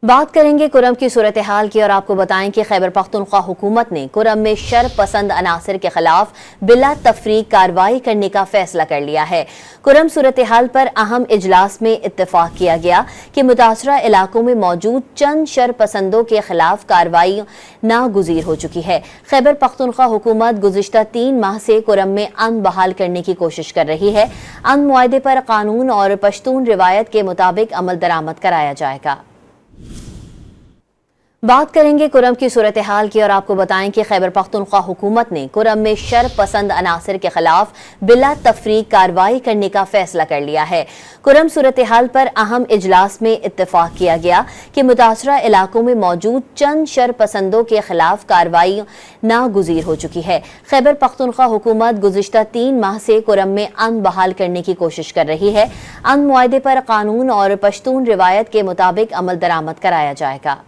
बात करेंगे कुरम की सूरत हाल की और आपको बताएं कि खैबर पख्तूनख्वा हुकूमत ने कुरम में शर पसंद अनासर के खिलाफ बिला तफरीक कार्रवाई करने का फैसला कर लिया है। कुरम सूरत हाल पर अहम इजलास में इत्तेफाक किया गया कि मुतासरा इलाकों में मौजूद चंद शर पसंदों के खिलाफ कार्रवाई नागुज़ीर हो चुकी है। खैबर पख्तूनख्वा हुकूमत गुज़िश्ता 3 माह से कुरम में अमन बहाल करने की कोशिश कर रही है। अमन मुआहदे पर कानून और पश्तून रिवायत के मुताबिक अमल दरामद कराया जाएगा। बात करेंगे कुरम की सूरत हाल की और आपको बताएं कि खैबर पख्तूनख्वा हुकूमत ने कुरम में शर पसंद अनासर के खिलाफ बिला तफरीक कार्रवाई करने का फैसला कर लिया है। कुरम सूरत हाल पर अहम इजलास में इत्तेफाक किया गया कि मुतासरा इलाकों में मौजूद चंद शर पसंदों के खिलाफ कार्रवाई नागुज़ीर हो चुकी है। खैबर पख्तूनख्वा हुकूमत गुज़िश्ता 3 माह से कुरम में अमन बहाल करने की कोशिश कर रही है। अमन मुआहदे पर कानून और पश्तून रिवायत के मुताबिक अमल दरामद कराया जाएगा।